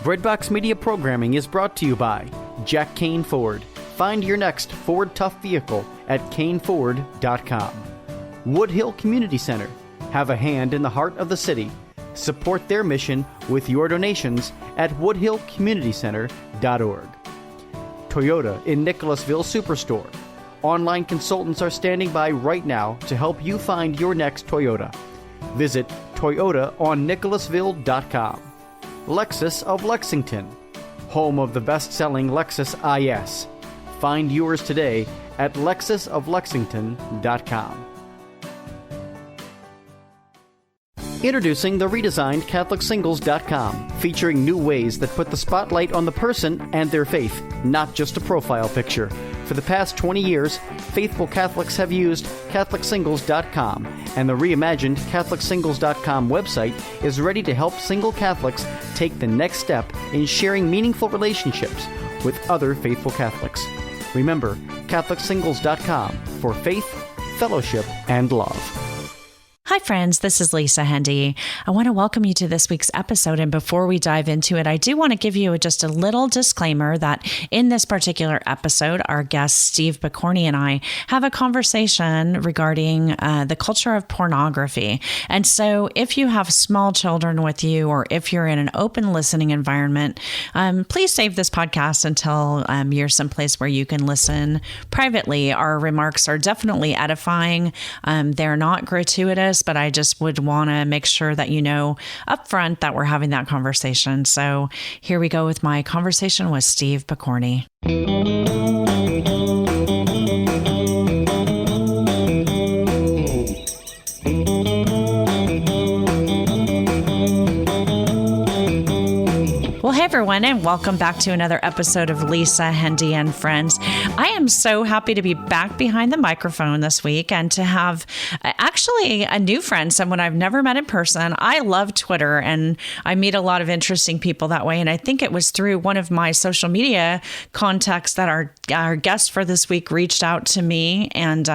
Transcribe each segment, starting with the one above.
Breadbox Media programming is brought to you by Jack Kane Ford. Find your next Ford Tough vehicle at caneford.com. Woodhill Community Center. Have a hand in the heart of the city. Support their mission with your donations at woodhillcommunitycenter.org. Toyota in Nicholasville Superstore. Online consultants are standing by right now to help you find your next Toyota. Visit toyotaonnicholasville.com. Lexus of Lexington, home of the best-selling Lexus IS. Find yours today at lexusoflexington.com. Introducing the redesigned CatholicSingles.com, featuring new ways that put the spotlight on the person and their faith, not just a profile picture. For the past 20 years, faithful Catholics have used CatholicSingles.com, and the reimagined CatholicSingles.com website is ready to help single Catholics take the next step in sharing meaningful relationships with other faithful Catholics. Remember, CatholicSingles.com for faith, fellowship, and love. Hi, friends. This is Lisa Hendey. I want to welcome you to this week's episode. And before we dive into it, I do want to give you just a little disclaimer that in this particular episode, our guest, Steve Pokorny, and I have a conversation regarding the culture of pornography. And so if you have small children with you, or if you're in an open listening environment, please save this podcast until you're someplace where you can listen privately. Our remarks are definitely edifying. They're not gratuitous, but I just would want to make sure that you know up front that we're having that conversation. So here we go with my conversation with Steve Pokorny. Well, hey everyone, and welcome back to another episode of Lisa, Hendey, and Friends. I am so happy to be back behind the microphone this week and to have actually a new friend, someone I've never met in person. I love Twitter, and I meet a lot of interesting people that way. And I think it was through one of my social media contacts that our guest for this week reached out to me and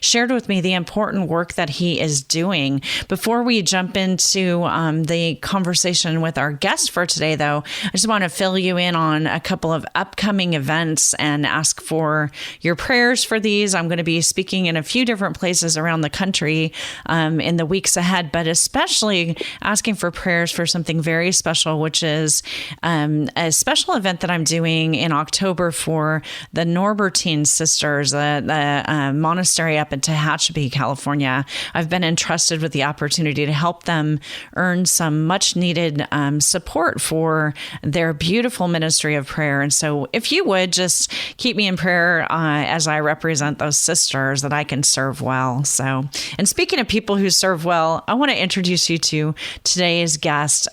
shared with me the important work that he is doing. Before we jump into the conversation with our guest for today, though, I just want to fill you in on a couple of upcoming events and ask for your prayers for these. I'm going to be speaking in a few different places around the country in the weeks ahead, but especially asking for prayers for something very special, which is a special event that I'm doing in October for the Norbertine Sisters, the monastery up in Tehachapi, California. I've been entrusted with the opportunity to help them earn some much needed support for their beautiful ministry of prayer. And so if you would just keep me in prayer as I represent those sisters, that I can serve well. So, and speaking of people who serve well, I want to introduce you to today's guest.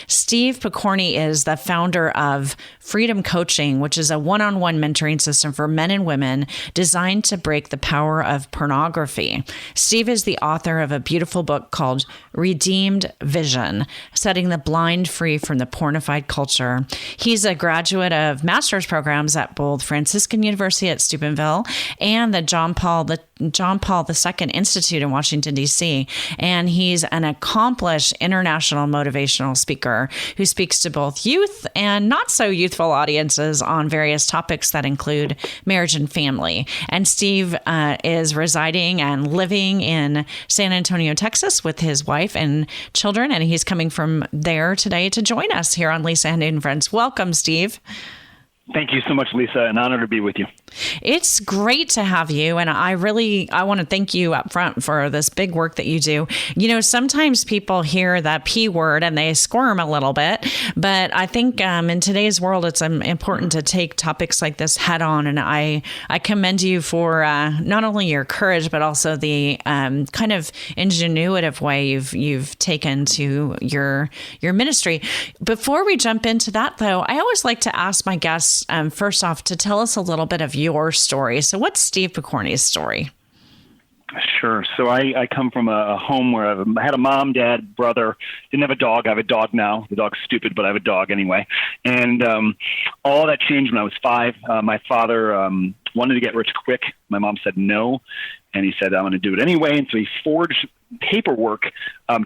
Steve Pokorny is the founder of Freedom Coaching, which is a one-on-one mentoring system for men and women designed to break the power of pornography. Steve is the author of a beautiful book called Redeemed Vision, Setting the Blind Free from the Pornified Culture. He's a graduate of master's programs at both Franciscan University at Steubenville and the John Paul II Institute in Washington, D.C. And he's an accomplished international motivational speaker who speaks to both youth and not so youthful audiences on various topics that include marriage and family. And Steve is residing and living in San Antonio, Texas with his wife and children. And he's coming from there today to join us here on Lisa Hendey and Friends. Welcome, Steve. Thank you so much, Lisa. An honor to be with you. It's great to have you. And I want to thank you up front for this big work that you do. You know, sometimes people hear that P word and they squirm a little bit, but I think in today's world, it's important to take topics like this head on. And I commend you for not only your courage, but also the kind of ingenuitive way you've taken to your ministry. Before we jump into that, though, I always like to ask my guests, first off, to tell us a little bit of your story. So what's Steve Pokorny's story? Sure. So I come from a home where I had a mom, dad, brother. Didn't have a dog. I have a dog now. The dog's stupid, but I have a dog anyway. And all that changed when I was 5. My father wanted to get rich quick. My mom said no, and he said, I'm going to do it anyway. And so he forged paperwork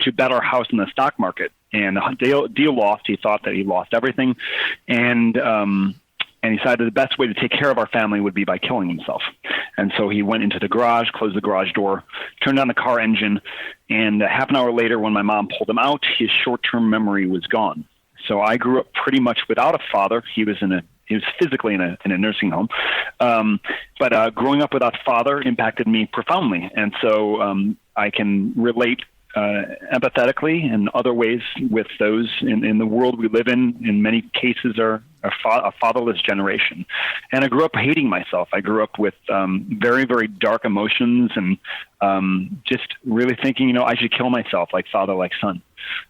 to bet our house in the stock market. And the deal lost. He thought that he lost everything. And he decided the best way to take care of our family would be by killing himself. And so he went into the garage, closed the garage door, turned on the car engine, and half an hour later when my mom pulled him out, his short-term memory was gone. So I grew up pretty much without a father. He was physically in a nursing home. But growing up without a father impacted me profoundly. And so I can relate empathetically in other ways with those in the world we live in many cases are a fatherless generation. And I grew up hating myself. I grew up with very, very dark emotions and just really thinking, I should kill myself like father, like son.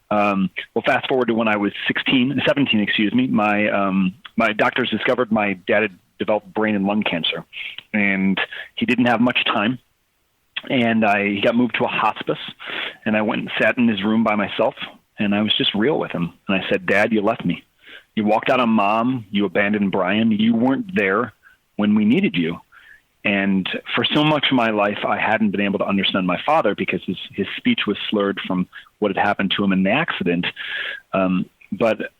Well, fast forward to when I was 17, my doctors discovered my dad had developed brain and lung cancer, and he didn't have much time. And he got moved to a hospice, and I went and sat in his room by myself, and I was just real with him. And I said, Dad, you left me. You walked out on Mom. You abandoned Brian. You weren't there when we needed you. And for so much of my life, I hadn't been able to understand my father because his speech was slurred from what had happened to him in the accident. But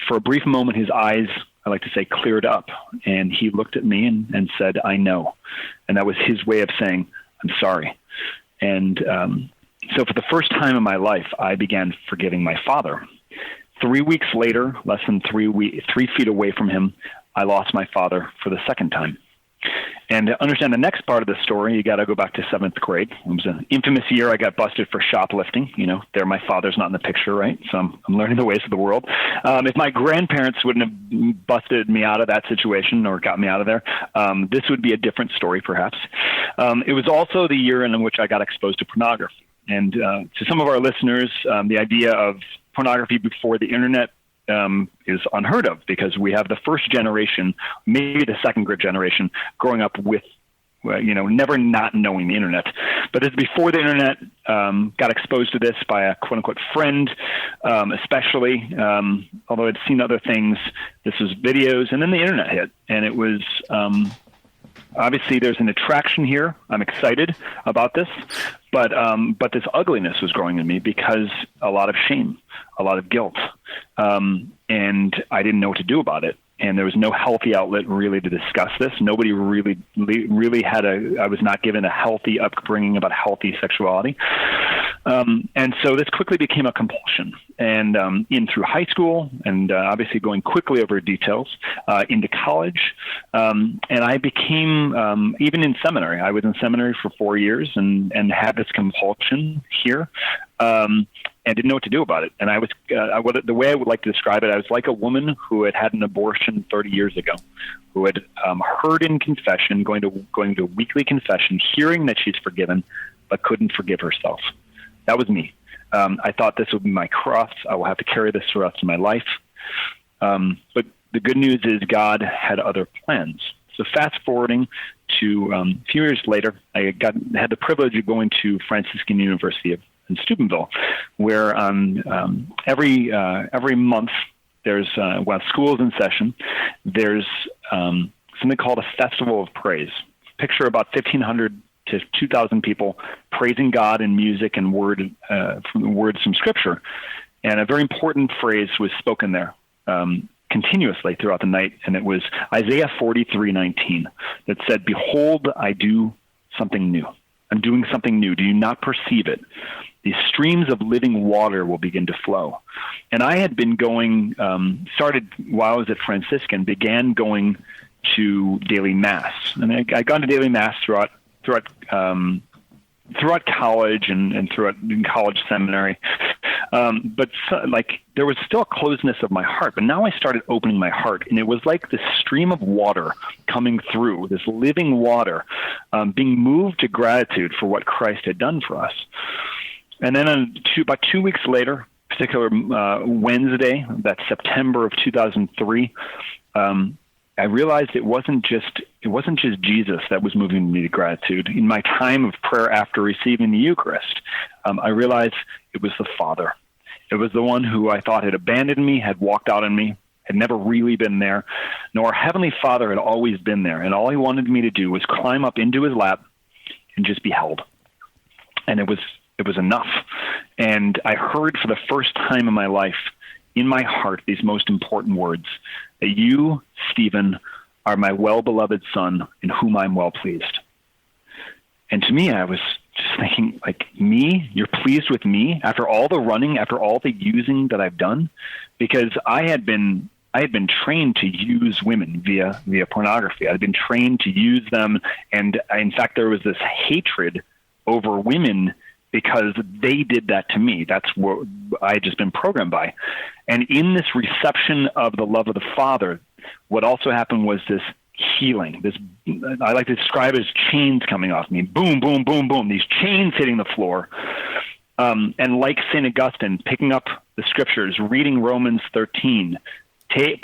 for a brief moment, his eyes, I like to say, cleared up, and he looked at me and said, I know. And that was his way of saying, I'm sorry. And so for the first time in my life, I began forgiving my father. 3 weeks later, less than 3 feet away from him, I lost my father for the second time. And to understand the next part of the story, you got to go back to 7th grade. It was an infamous year. I got busted for shoplifting. There my father's not in the picture, right? So I'm learning the ways of the world. If my grandparents wouldn't have busted me out of that situation or got me out of there, this would be a different story, perhaps. It was also the year in which I got exposed to pornography. And to some of our listeners, the idea of pornography before the internet is unheard of, because we have the first generation, maybe the second generation, growing up with, never not knowing the internet. But this before the internet, got exposed to this by a quote-unquote friend, especially, although I'd seen other things. This was videos, and then the internet hit, and it was obviously there's an attraction here. I'm excited about this, but this ugliness was growing in me because a lot of shame, a lot of guilt, and I didn't know what to do about it. And there was no healthy outlet really to discuss this. Nobody really I was not given a healthy upbringing about healthy sexuality. And so this quickly became a compulsion. And in through high school, and obviously going quickly over details, into college. And I became, even in seminary, I was in seminary for 4 years and had this compulsion here. And didn't know what to do about it. And I was, the way I would like to describe it, I was like a woman who had an abortion 30 years ago, who had heard in confession, going to weekly confession, hearing that she's forgiven, but couldn't forgive herself. That was me. I thought this would be my cross. I will have to carry this for the rest of my life. But the good news is God had other plans. So fast forwarding to a few years later, I had the privilege of going to Franciscan University in Steubenville, where every month there's while school is in session, there's something called a Festival of Praise. Picture about 1,500 to 2,000 people praising God in music and words from Scripture, and a very important phrase was spoken there continuously throughout the night, and it was Isaiah 43:19 that said, "Behold, I do something new. I'm doing something new. Do you not perceive it? These streams of living water will begin to flow." And I had been going, started while I was at Franciscan, began going to daily mass. And I'd gone to daily mass throughout college and throughout college seminary. But there was still a closeness of my heart. But now I started opening my heart, and it was like this stream of water coming through, this living water, being moved to gratitude for what Christ had done for us. And then about 2 weeks later, particular Wednesday, that's September of 2003, I realized it wasn't just Jesus that was moving me to gratitude. In my time of prayer after receiving the Eucharist, I realized it was the Father. It was the one who I thought had abandoned me, had walked out on me, had never really been there. No, our Heavenly Father had always been there, and all he wanted me to do was climb up into his lap and just be held. And it was enough. And I heard for the first time in my life, in my heart, these most important words, that you, Stephen, are my well-beloved Son, in whom I'm well pleased. And to me, I was just thinking, like, me? You're pleased with me after all the running, after all the using that I've done? Because I had been trained to use women via pornography. I had been trained to use them, and in fact, there was this hatred over women because they did that to me. That's what I had just been programmed by. And in this reception of the love of the Father, what also happened was this healing. This, I like to describe as chains coming off me. Boom, boom, boom, boom. These chains hitting the floor. And like St. Augustine, picking up the scriptures, reading Romans 13,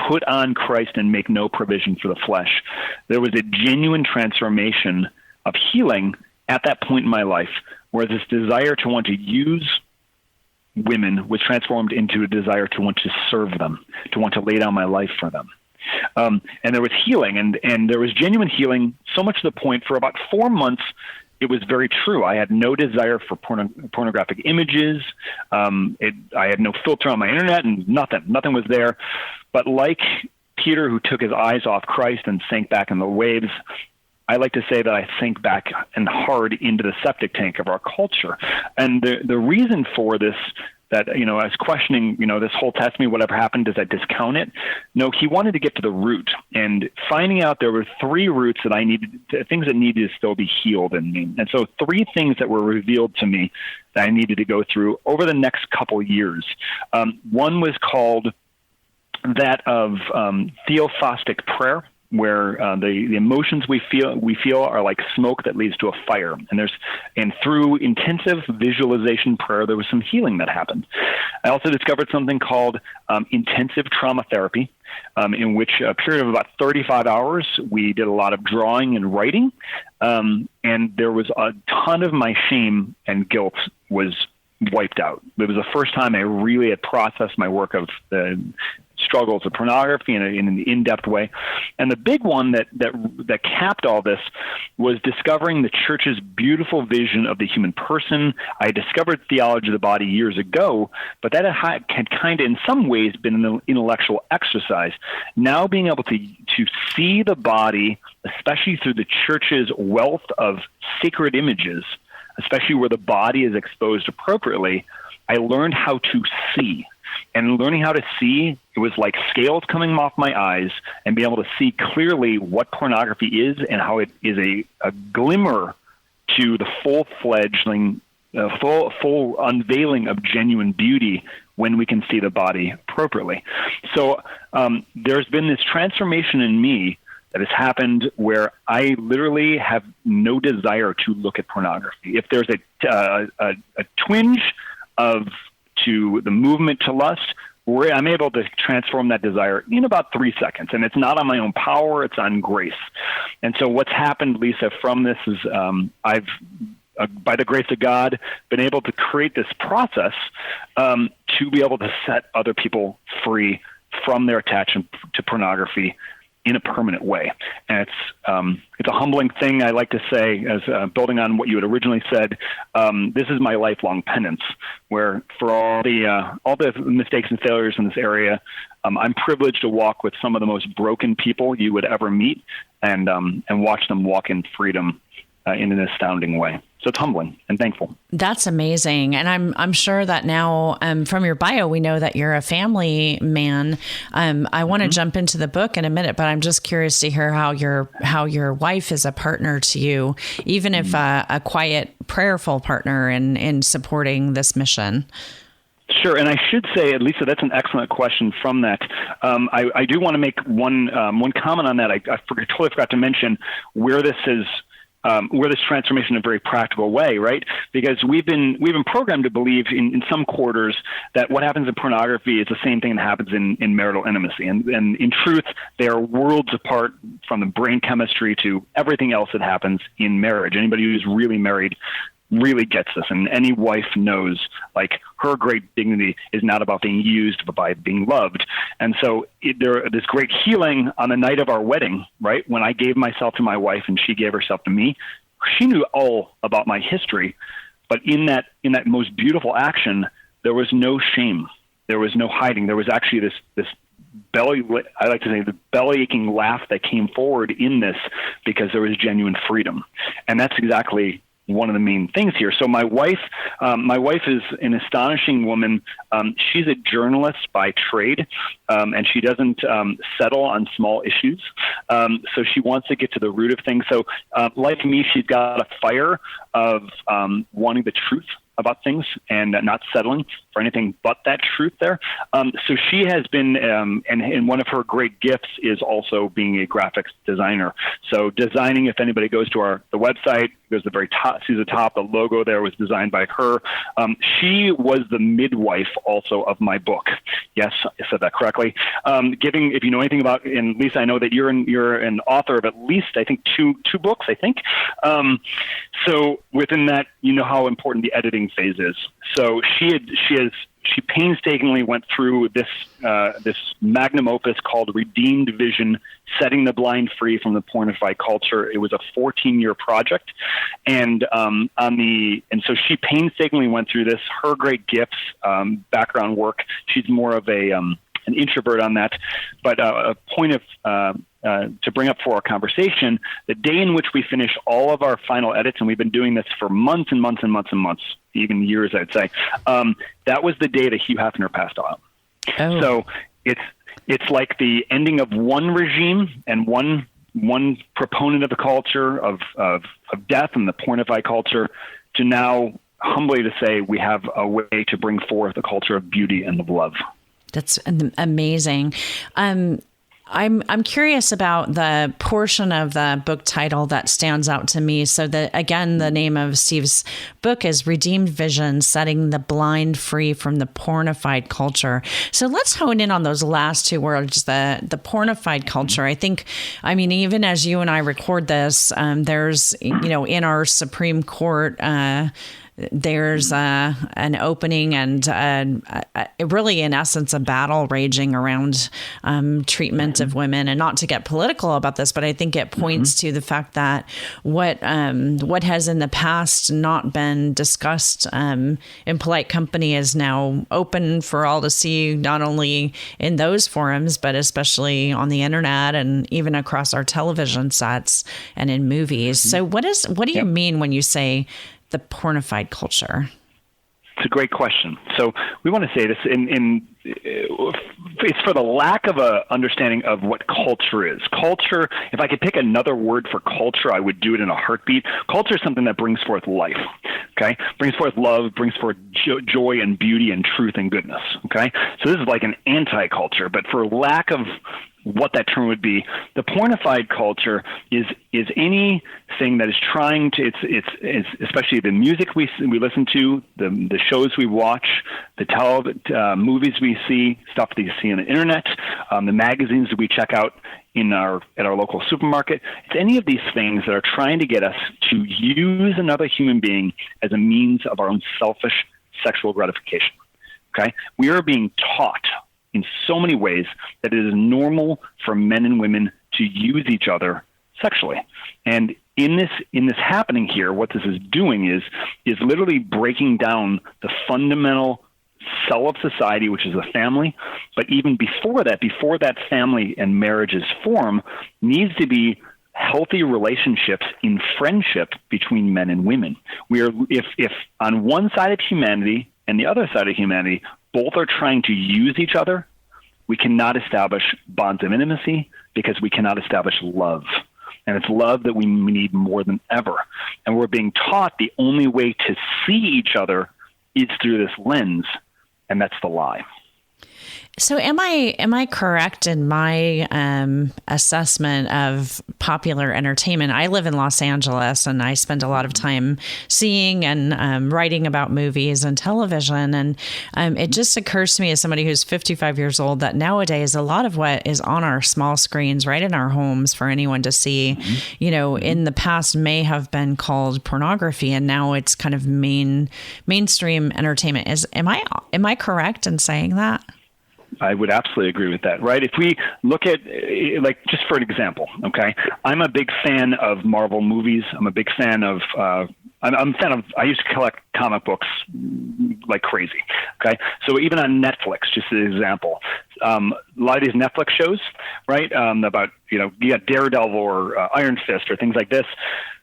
put on Christ and make no provision for the flesh. There was a genuine transformation of healing at that point in my life, where this desire to want to use women was transformed into a desire to want to serve them, to want to lay down my life for them. And there was healing, and there was genuine healing, so much to the point for about 4 months, it was very true. I had no desire for pornographic images. I had no filter on my internet, and nothing was there. But like Peter, who took his eyes off Christ and sank back in the waves, I like to say that I sank back and hard into the septic tank of our culture. And the reason for this, that, I was questioning, this whole testimony, whatever happened, does that discount it? No, he wanted to get to the root, and finding out there were 3 roots that I needed, things that needed to still be healed in me. And so 3 things that were revealed to me that I needed to go through over the next couple years. One was called that of theophostic prayer, where the emotions we feel are like smoke that leads to a fire. And through intensive visualization prayer, there was some healing that happened. I also discovered something called intensive trauma therapy, in which a period of about 35 hours, we did a lot of drawing and writing. And there was a ton of my shame and guilt was wiped out. It was the first time I really had processed my work of the struggles of pornography in an in-depth way. And the big one that capped all this was discovering the church's beautiful vision of the human person. I discovered theology of the body years ago, but that had kind of in some ways been an intellectual exercise. Now being able to see the body, especially through the church's wealth of sacred images, especially where the body is exposed appropriately, I learned how to see. And learning how to see, it was like scales coming off my eyes and being able to see clearly what pornography is and how it is a glimmer to the full-fledgling, full unveiling of genuine beauty when we can see the body appropriately. So there's been this transformation in me that has happened where I literally have no desire to look at pornography. If there's a twinge to the movement to lust, where I'm able to transform that desire in about 3 seconds. And it's not on my own power, it's on grace. And so what's happened, Lisa, from this is I've, by the grace of God, been able to create this process to be able to set other people free from their attachment to pornography in a permanent way. And it's a humbling thing. I like to say, as building on what you had originally said, this is my lifelong penance, where for all the mistakes and failures in this area, I'm privileged to walk with some of the most broken people you would ever meet, and watch them walk in freedom in an astounding way. So it's humbling and thankful. That's amazing. And I'm sure that now from your bio, we know that you're a family man. I want to jump into the book in a minute, but I'm just curious to hear how your wife is a partner to you, even if a quiet, prayerful partner in supporting this mission. Sure, and I should say, Lisa, that's an excellent question from that. I do want to make one comment on that. I totally forgot to mention where this is. we're this transformation in a very practical way, right? Because we've been programmed to believe in some quarters that what happens in pornography is the same thing that happens in marital intimacy. And in truth, they are worlds apart from the brain chemistry to everything else that happens in marriage. Anybody who's really married really gets this, and any wife knows, like, her great dignity is not about being used, but by being loved. And so this great healing on the night of our wedding, right, when I gave myself to my wife and she gave herself to me, she knew all about my history, but in that most beautiful action, there was no shame, there was no hiding, there was actually this belly, I like to say, the belly aching laugh that came forward in this, because there was genuine freedom. And that's exactly one of the main things here. So my wife is an astonishing woman. She's a journalist by trade, and she doesn't settle on small issues. So she wants to get to the root of things. So like me, she's got a fire of wanting the truth about things and not settling for anything but that truth there. So she has been, and one of her great gifts is also being a graphics designer. So designing, if anybody goes to the website, goes to the very top, sees the top, the logo there was designed by her. She was the midwife also of my book. Yes, I said that correctly. If you know anything about, and Lisa, I know that you're an author of at least, I think, two books, I think. So within that, you know how important the editing phase is. So she painstakingly went through this magnum opus called Redeemed Vision, Setting the Blind Free from the Pornified Culture. It was a 14-year project, and so she painstakingly went through this. Her great gifts, background work. She's more of an introvert on that, but a point of to bring up for our conversation, the day in which we finish all of our final edits, and we've been doing this for months and months and months and months, even years, I'd say, that was the day that Hugh Hefner passed out. Oh. So it's like the ending of one regime and one proponent of the culture of death and the pornified culture, to now humbly to say we have a way to bring forth a culture of beauty and of love. That's amazing. I'm curious about the portion of the book title that stands out to me. So again, the name of Steve's book is Redeemed Vision, Setting the Blind Free from the Pornified Culture. So let's hone in on those last two words, the pornified culture. I think, even as you and I record this, there's, in our Supreme Court, there's an opening and really, in essence, a battle raging around treatment of women. And not to get political about this, but I think it points to the fact that what has in the past not been discussed in polite company is now open for all to see, not only in those forums, but especially on the internet and even across our television sets and in movies. So what do you mean when you say the pornified culture? It's a great question. So we want to say this it's for the lack of a understanding of what culture is. Culture, if I could pick another word for culture, I would do it in a heartbeat. Culture is something that brings forth life, okay? Brings forth love, brings forth joy and beauty and truth and goodness, okay? So this is like an anti-culture, but for lack of what that term would be, the pornified culture is anything that is trying to, it's especially the music we listen to, the shows we watch, the movies we see, stuff that you see on the internet, the magazines that we check out at our local supermarket. It's any of these things that are trying to get us to use another human being as a means of our own selfish sexual gratification. Okay? We are being taught in so many ways that it is normal for men and women to use each other sexually. And in this happening here, what this is doing is literally breaking down the fundamental cell of society, which is the family. But even before that family and marriages form, needs to be healthy relationships in friendship between men and women. If on one side of humanity and the other side of humanity, both are trying to use each other, we cannot establish bonds of intimacy because we cannot establish love. And it's love that we need more than ever. And we're being taught the only way to see each other is through this lens, and that's the lie. So am I correct in my assessment of popular entertainment? I live in Los Angeles, and I spend a lot of time seeing and writing about movies and television. And it just occurs to me as somebody who's 55 years old that nowadays a lot of what is on our small screens right in our homes for anyone to see, in the past may have been called pornography, and now it's kind of mainstream entertainment. Am I correct in saying that? I would absolutely agree with that, right? If we look at, like, just for an example, okay, I'm a big fan of Marvel movies. I'm a big fan of, I used to collect comic books like crazy, okay? So even on Netflix, just as an example, a lot of these Netflix shows, right, about, you got Daredevil or Iron Fist or things like this,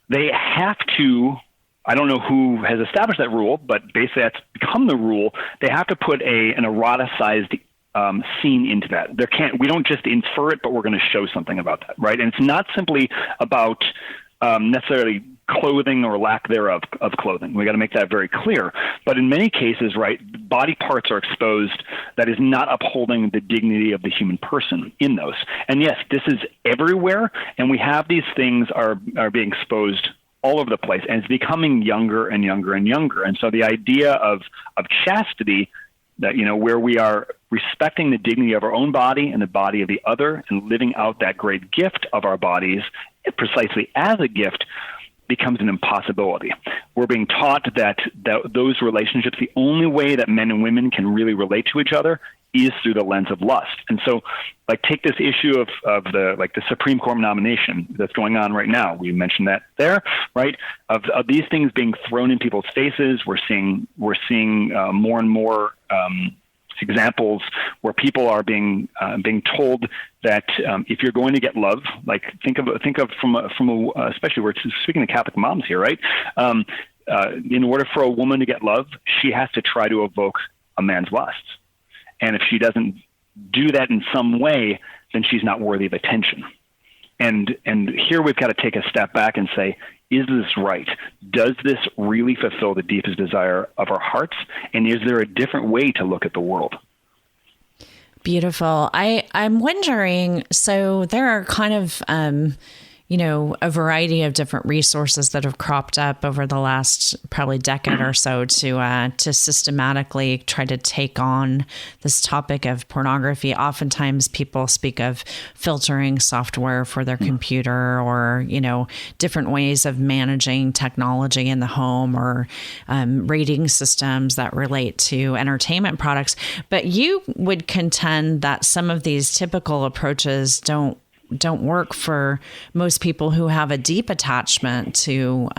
they have to, I don't know who has established that rule, but basically that's become the rule. They have to put an eroticized scene into that. We don't just infer it, but we're going to show something about that, right? And it's not simply about necessarily clothing or lack thereof of clothing. We got to make that very clear. But in many cases, right, body parts are exposed that is not upholding the dignity of the human person in those. And yes, this is everywhere, and we have these things are being exposed all over the place, and it's becoming younger and younger and younger. And so the idea of chastity, that, where we are respecting the dignity of our own body and the body of the other and living out that great gift of our bodies precisely as a gift, becomes an impossibility. We're being taught that those relationships, the only way that men and women can really relate to each other is through the lens of lust. And so, like, take this issue of the Supreme Court nomination that's going on right now. We mentioned that there, right? Of these things being thrown in people's faces, we're seeing more and more examples where people are being told that if you're going to get love, like think of from especially we're speaking to Catholic moms here, right? In order for a woman to get love, she has to try to evoke a man's lusts. And if she doesn't do that in some way, then she's not worthy of attention. And here we've got to take a step back and say, is this right? Does this really fulfill the deepest desire of our hearts? And is there a different way to look at the world? Beautiful. I'm wondering, so there are kind of, a variety of different resources that have cropped up over the last probably decade or so to systematically try to take on this topic of pornography. Oftentimes people speak of filtering software for their computer or, different ways of managing technology in the home or rating systems that relate to entertainment products. But you would contend that some of these typical approaches don't work for most people who have a deep attachment to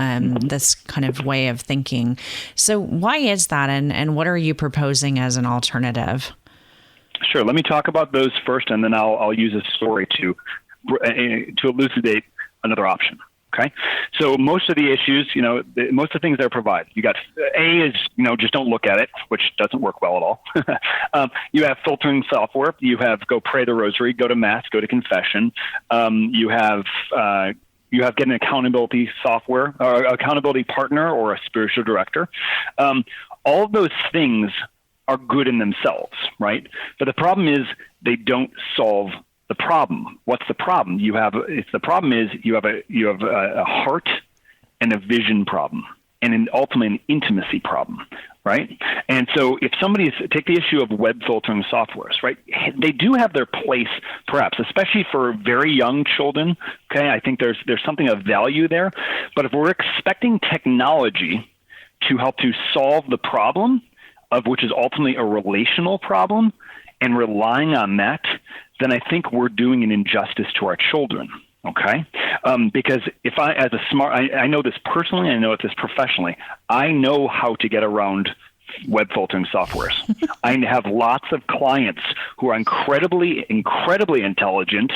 this kind of way of thinking. So why is that, and what are you proposing as an alternative? Sure. Let me talk about those first, and then I'll use a story to elucidate another option. Okay. So most of the issues, most of the things that are provided, you got A is, just don't look at it, which doesn't work well at all. You have filtering software. You have go pray the rosary, go to mass, go to confession. You have get an accountability software, or accountability partner, or a spiritual director. All of those things are good in themselves, right? But the problem is they don't solve the problem. What's the problem? You have a heart and a vision problem, and ultimately an intimacy problem, right? And so if take the issue of web filtering softwares, right? They do have their place, perhaps, especially for very young children. Okay, I think there's something of value there. But if we're expecting technology to help to solve the problem, of which is ultimately a relational problem, and relying on that, then I think we're doing an injustice to our children, okay? Because if I know this personally, I know this professionally, I know how to get around web filtering softwares. I have lots of clients who are incredibly, incredibly intelligent,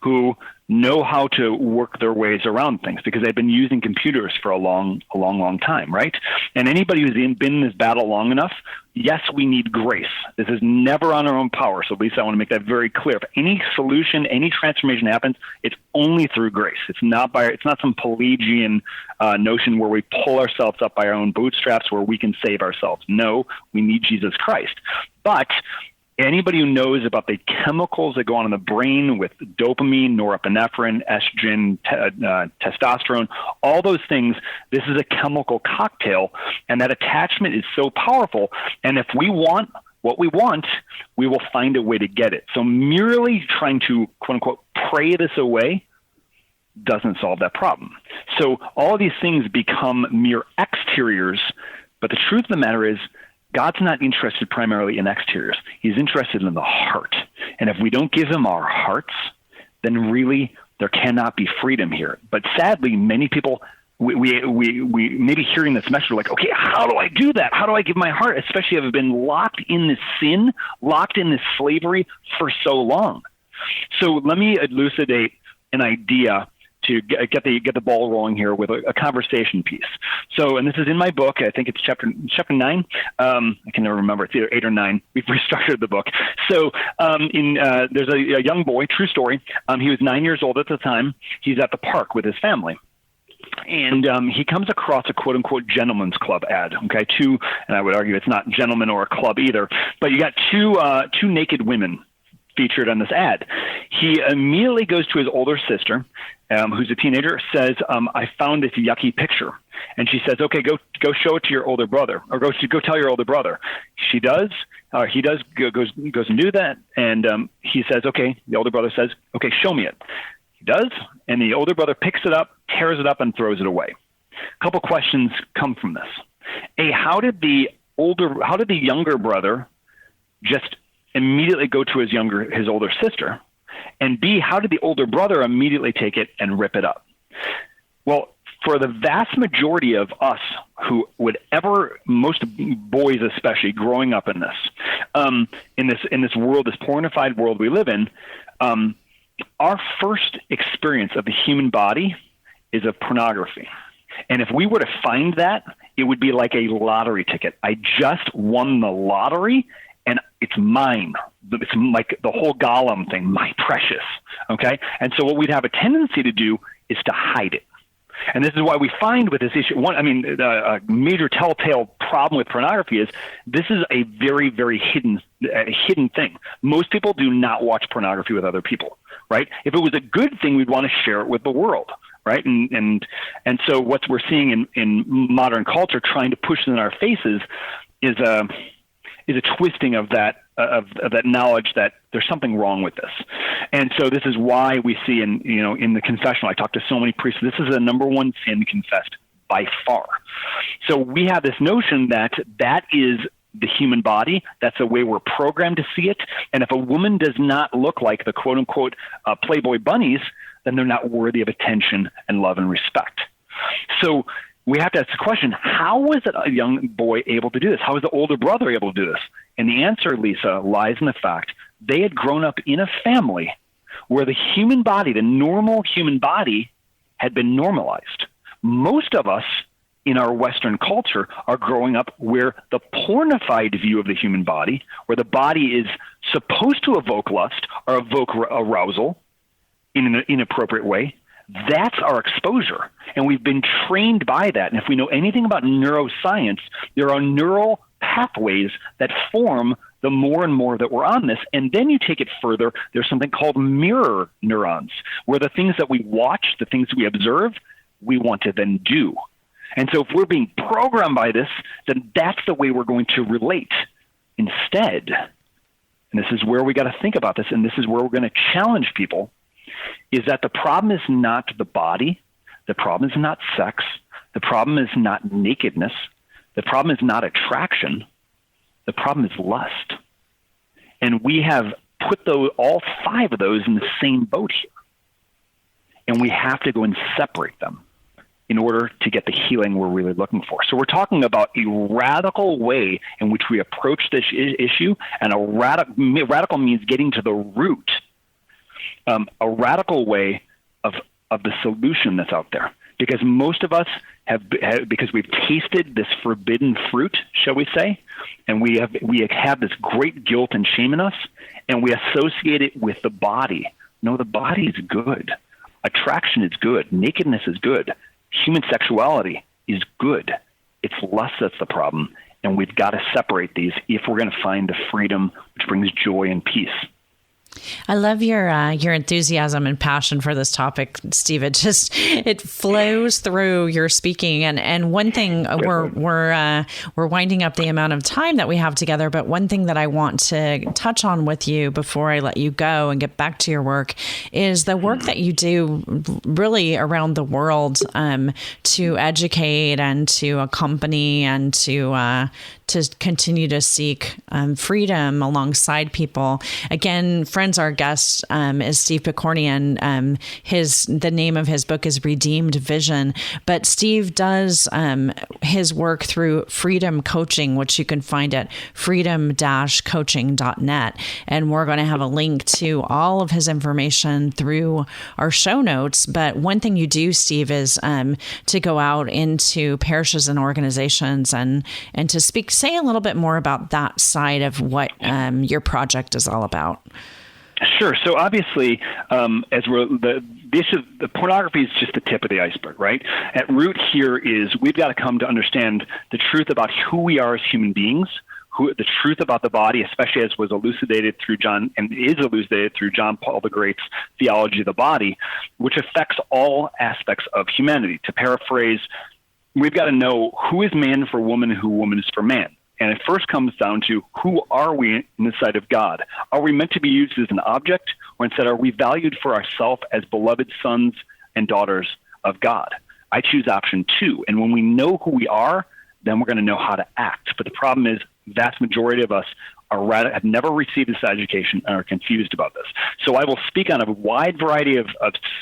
who know how to work their ways around things because they've been using computers for a long time, right? And anybody who's been in this battle long enough, yes, we need grace. This is never on our own power. So at least I want to make that very clear. If any solution, any transformation happens, it's only through grace. It's not some Pelagian notion where we pull ourselves up by our own bootstraps where we can save ourselves. No, we need Jesus Christ. But Anybody who knows about the chemicals that go on in the brain with dopamine, norepinephrine, estrogen, testosterone, all those things, this is a chemical cocktail, and that attachment is so powerful. And if we want what we want, we will find a way to get it. So merely trying to, quote unquote, pray this away doesn't solve that problem. So all of these things become mere exteriors, but the truth of the matter is God's not interested primarily in exteriors. He's interested in the heart. And if we don't give him our hearts, then really there cannot be freedom here. But sadly, many people, we maybe hearing this message, like, okay, how do I do that? How do I give my heart? Especially if I've been locked in this sin, locked in this slavery for so long. So let me elucidate an idea to get the ball rolling here with a conversation piece. So, and this is in my book. I think it's chapter 9. I can never remember. It's either 8 or 9. We've restructured the book. So, there's a young boy, true story. He was 9 years old at the time. He's at the park with his family. And he comes across a quote-unquote gentleman's club ad, okay? And I would argue it's not gentleman or a club either, but you got two naked women featured on this ad. He immediately goes to his older sister, who's a teenager, says, I found this yucky picture. And she says, okay, go show it to your older brother, or go tell your older brother. He does, goes and do that. And he says, okay, the older brother says, okay, show me it. He does, and the older brother picks it up, tears it up, and throws it away. A couple questions come from this. A, how did the younger brother just immediately go to his older sister? And B, how did the older brother immediately take it and rip it up? Well, for the vast majority of us who would ever, most boys especially, growing up in this world, this pornified world we live in, our first experience of the human body is of pornography. And if we were to find that, it would be like a lottery ticket. I just won the lottery, and it's mine. It's like the whole Gollum thing, my precious, okay? And so what we'd have a tendency to do is to hide it. And this is why we find with this issue, a major telltale problem with pornography is this is a very, very hidden thing. Most people do not watch pornography with other people, right? If it was a good thing, we'd want to share it with the world, right? And so what we're seeing in modern culture trying to push it in our faces is a twisting of that knowledge that there's something wrong with this. And so this is why we see in the confessional, I talk to so many priests, this is the number one sin confessed by far. So we have this notion that is the human body. That's the way we're programmed to see it. And if a woman does not look like the quote unquote Playboy bunnies, then they're not worthy of attention and love and respect. So we have to ask the question, how was a young boy able to do this? How was the older brother able to do this? And the answer, Lisa, lies in the fact they had grown up in a family where the human body, the normal human body, had been normalized. Most of us in our Western culture are growing up where the pornified view of the human body, where the body is supposed to evoke lust or evoke arousal in an inappropriate way, that's our exposure. And we've been trained by that. And if we know anything about neuroscience, there are neural pathways that form the more and more that we're on this. And then you take it further, there's something called mirror neurons, where the things that we watch, the things we observe, we want to then do. And so if we're being programmed by this, then that's the way we're going to relate. Instead, and this is where we got to think about this, and this is where we're going to challenge people, is that the problem is not the body, the problem is not sex, the problem is not nakedness, the problem is not attraction, the problem is lust. And we have put all 5 of those in the same boat here. And we have to go and separate them in order to get the healing we're really looking for. So we're talking about a radical way in which we approach this issue, and radical means getting to the root. A radical way of the solution that's out there, because most of us because we've tasted this forbidden fruit, shall we say, and we have this great guilt and shame in us, and we associate it with the body. No, the body is good. Attraction is good. Nakedness is good. Human sexuality is good. It's lust that's the problem, And we've got to separate these if we're going to find the freedom which brings joy and peace. I love your enthusiasm and passion for this topic, Steve. It flows through your speaking. And one thing we're winding up the amount of time that we have together. But one thing that I want to touch on with you before I let you go and get back to your work is the work that you do really around the world to educate and to accompany and to continue to seek freedom alongside people. Again, friends, our guest is Steve Pokorny, and the name of his book is Redeemed Vision. But Steve does his work through Freedom Coaching, which you can find at freedom-coaching.net. And we're going to have a link to all of his information through our show notes. But one thing you do, Steve, is to go out into parishes and organizations and to say a little bit more about that side of what your project is all about. Sure. So obviously, the pornography is just the tip of the iceberg, right? At root here is we've got to come to understand the truth about who we are as human beings, the truth about the body, especially as was elucidated through John and is elucidated through John Paul the Great's theology of the body, which affects all aspects of humanity. To paraphrase, we've got to know who is man for woman, who woman is for man. And it first comes down to who are we in the sight of God? Are we meant to be used as an object, or instead are we valued for ourselves as beloved sons and daughters of God? I choose option 2. And when we know who we are, then we're going to know how to act. But the problem is, vast majority of us have never received this education and are confused about this. So I will speak on a wide variety of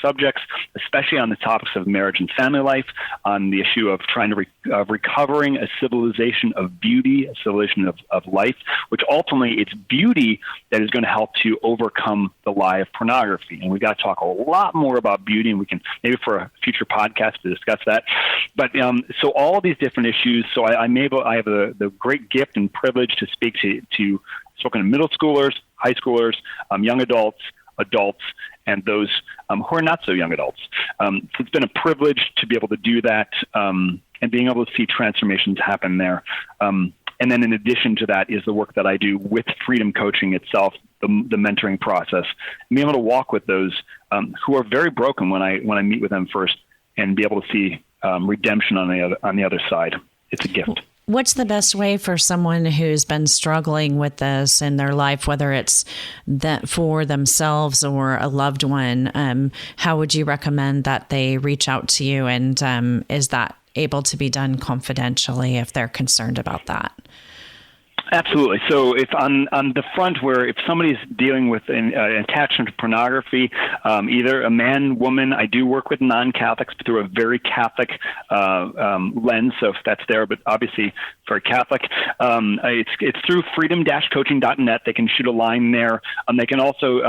subjects, especially on the topics of marriage and family life, on the issue of trying to recovering a civilization of beauty, a civilization of life, which ultimately it's beauty that is going to help to overcome the lie of pornography. And we've got to talk a lot more about beauty, and we can maybe for a future podcast to discuss that. But so all these different issues. So I have the great gift and privilege to speak to spoken to middle schoolers, high schoolers, young adults, and those who are not so young adults. So it's been a privilege to be able to do that and being able to see transformations happen there. And then in addition to that is the work that I do with Freedom Coaching itself, the mentoring process, and being able to walk with those who are very broken when I meet with them first, and be able to see redemption on the other side. It's a gift. What's the best way for someone who's been struggling with this in their life, whether it's that for themselves or a loved one? How would you recommend that they reach out to you? And is that able to be done confidentially if they're concerned about that? Absolutely. So if on the front where if somebody's dealing with an attachment to pornography, either a man, woman, I do work with non-Catholics through a very Catholic lens, so if that's there, but obviously very Catholic. It's through freedom-coaching.net. They can shoot a line there. They can also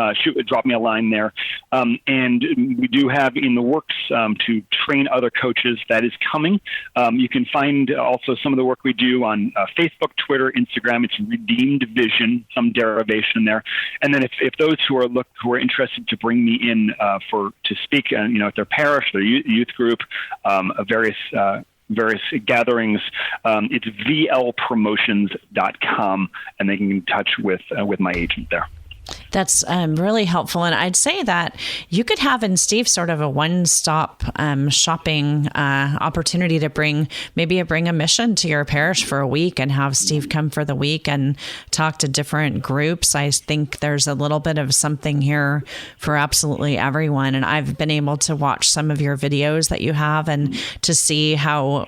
drop me a line there. And we do have in the works to train other coaches. That is coming. You can find also some of the work we do on Facebook, Twitter, Instagram. It's Redeemed Vision, some derivation there. And then if those who are interested to bring me in to speak, at their parish, their youth group, various gatherings, it's vlpromotions.com, and they can get in touch with my agent there. That's really helpful. And I'd say that you could have in Steve sort of a one-stop shopping opportunity to bring a mission to your parish for a week and have Steve come for the week and talk to different groups. I think there's a little bit of something here for absolutely everyone. And I've been able to watch some of your videos that you have and to see how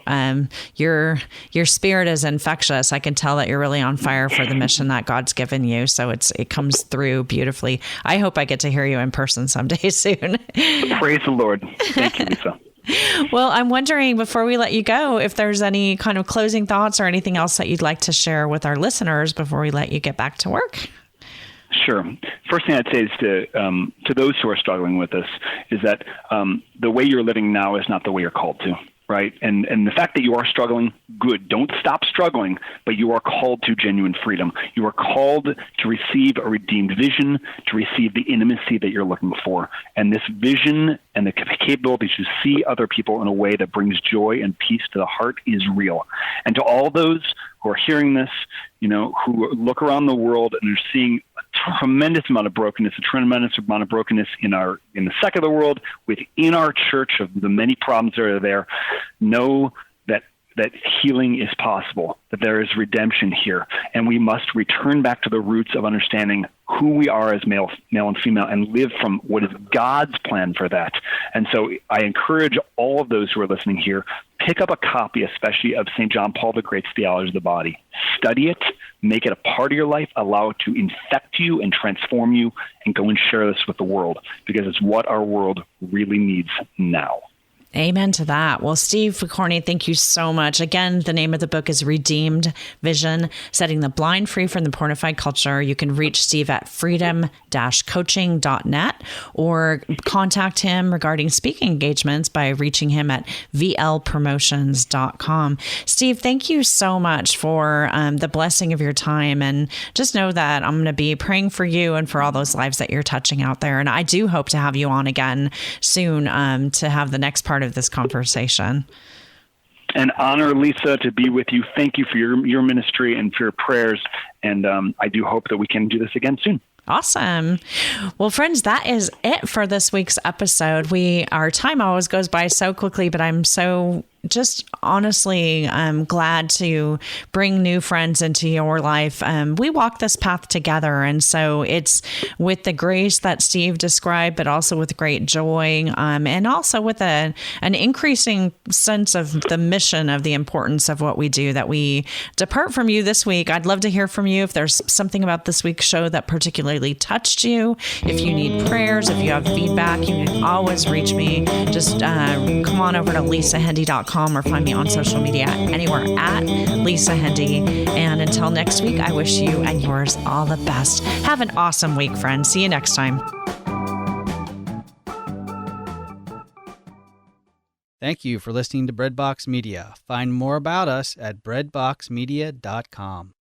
your spirit is infectious. I can tell that you're really on fire for the mission that God's given you. So it comes through beautifully. I hope I get to hear you in person someday soon. Praise the Lord. Thank you, Lisa. Well, I'm wondering before we let you go, if there's any kind of closing thoughts or anything else that you'd like to share with our listeners before we let you get back to work. Sure. First thing I'd say is to those who are struggling with this is that the way you're living now is not the way you're called to. right? And the fact that you are struggling, good. Don't stop struggling, but you are called to genuine freedom. You are called to receive a redeemed vision, to receive the intimacy that you're looking for. And this vision and the capability to see other people in a way that brings joy and peace to the heart is real. And to all those who are hearing this, who look around the world and are seeing a tremendous amount of brokenness, in the secular world, within our church, of the many problems that are there, know that healing is possible, that there is redemption here, and we must return back to the roots of understanding who we are as male and female and live from what is God's plan for that. And so I encourage all of those who are listening here, pick up a copy, especially of St. John Paul the Great's Theology of the Body. Study it, make it a part of your life, allow it to infect you and transform you, and go and share this with the world, because it's what our world really needs now. Amen to that. Well, Steve Pokorny, thank you so much. Again, the name of the book is Redeemed Vision, Setting the Blind Free from the Pornified Culture. You can reach Steve at freedom-coaching.net or contact him regarding speaking engagements by reaching him at vlpromotions.com. Steve, thank you so much for the blessing of your time. And just know that I'm going to be praying for you and for all those lives that you're touching out there. And I do hope to have you on again soon to have the next part of this conversation. An honor, Lisa, to be with you. Thank you for your ministry and for your prayers. And I do hope that we can do this again soon. Awesome. Well, friends, that is it for this week's episode. Our time always goes by so quickly, but I'm so just honestly, I'm glad to bring new friends into your life. We walk this path together. And so it's with the grace that Steve described, but also with great joy, and also with an increasing sense of the mission of the importance of what we do, that we depart from you this week. I'd love to hear from you if there's something about this week's show that particularly touched you. If you need prayers, if you have feedback, you can always reach me. Just come on over to lisahendey.com or find me on social media anywhere at Lisa Hendey. And until next week, I wish you and yours all the best. Have an awesome week, friends. See you next time. Thank you for listening to Breadbox Media. Find more about us at breadboxmedia.com.